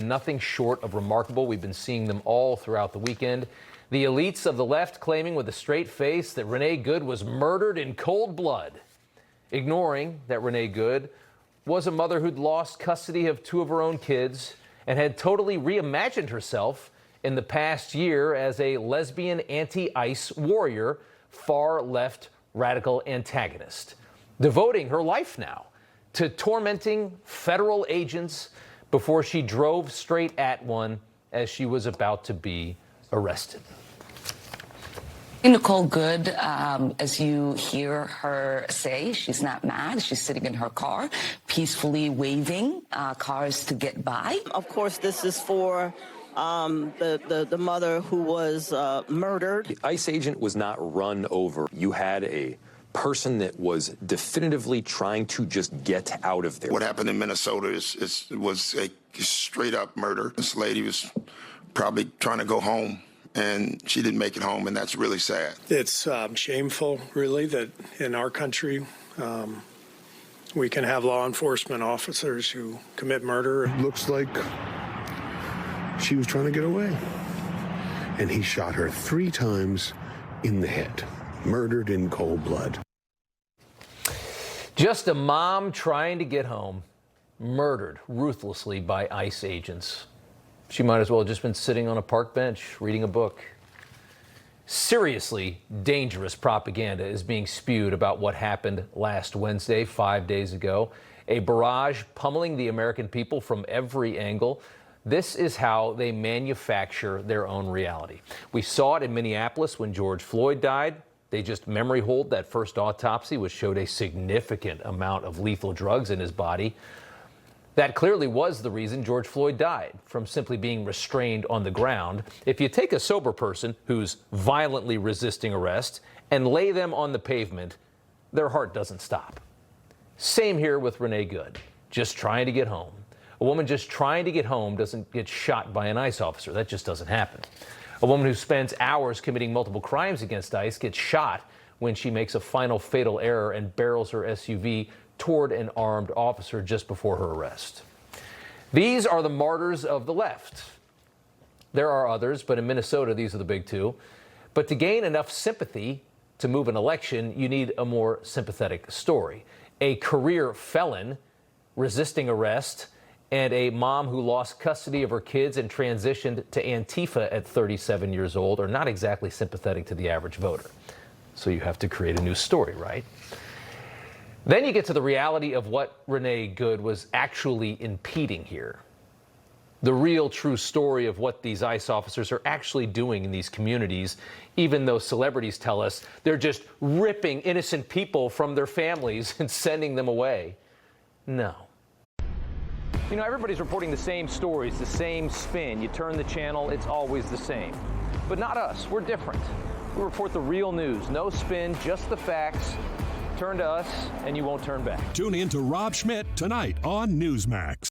Nothing short of remarkable. We've been seeing them all throughout the weekend. The elites of the left claiming with a straight face that Renee Good was murdered in cold blood, ignoring that Renee Good was a mother who'd lost custody of 2 of her own kids and had totally reimagined herself in the past year as a lesbian anti-ICE warrior, far-left radical antagonist, devoting her life now to tormenting federal agents before she drove straight at one as she was about to be arrested. Nicole Good, as you hear her say, she's not mad. She's sitting in her car, peacefully waving cars to get by. Of course, this is for the mother who was murdered. The ICE agent was not run over. You had a person that was definitively trying to just get out of there. What happened in Minnesota was a straight-up murder. This lady was probably trying to go home, and she didn't make it home, and that's really sad. It's shameful, really, that in our country we can have law enforcement officers who commit murder. It looks like she was trying to get away, and he shot her 3 times in the head. Murdered in cold blood. Just a mom trying to get home, murdered ruthlessly by ICE agents. She might as well have just been sitting on a park bench reading a book. Seriously dangerous propaganda is being spewed about what happened last Wednesday, 5 days ago. A barrage pummeling the American people from every angle. This is how they manufacture their own reality. We saw it in Minneapolis when George Floyd died. They just memory hold that first autopsy, which showed a significant amount of lethal drugs in his body. That clearly was the reason George Floyd died, from simply being restrained on the ground. If you take a sober person who's violently resisting arrest and lay them on the pavement, their heart doesn't stop. Same here with Renee Good, just trying to get home. A woman just trying to get home doesn't get shot by an ICE officer. That just doesn't happen. A woman who spends hours committing multiple crimes against ICE gets shot when she makes a final fatal error and barrels her SUV toward an armed officer just before her arrest. These are the martyrs of the left. There are others, but in Minnesota, these are the big 2. But to gain enough sympathy to move an election, you need a more sympathetic story. A career felon resisting arrest and a mom who lost custody of her kids and transitioned to Antifa at 37 years old are not exactly sympathetic to the average voter. So you have to create a new story, right? Then you get to the reality of what Renee Good was actually impeding here. The real true story of what these ICE officers are actually doing in these communities, even though celebrities tell us they're just ripping innocent people from their families and sending them away. No. You know, everybody's reporting the same stories, the same spin. You turn the channel, it's always the same. But not us. We're different. We report the real news. No spin, just the facts. Turn to us, and you won't turn back. Tune in to Rob Schmitt tonight on Newsmax.